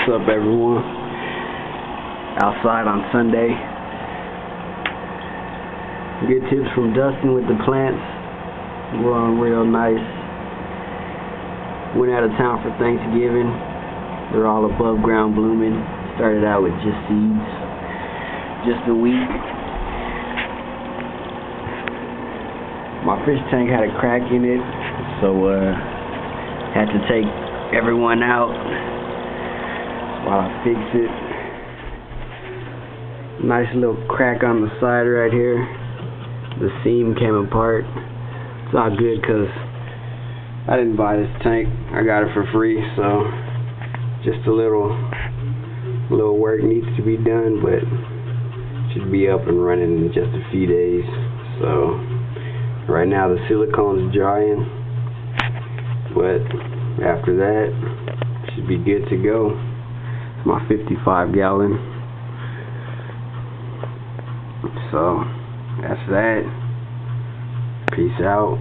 What's up, everyone? Outside on Sunday. Good tips from Dustin with the plants. Growing real nice. Went out of town for Thanksgiving. They're all above ground blooming. Started out with just seeds. Just a week. My fish tank had a crack in it, so had to take everyone out while I fix it. Nice little crack on the side right here. The seam came apart. It's all good because I didn't buy this tank. I got it for free, so just a little work needs to be done, but should be up and running in just a few days. So right now the silicone's drying, but after that should be good to go. It's my 55 gallon. So that's that. Peace out.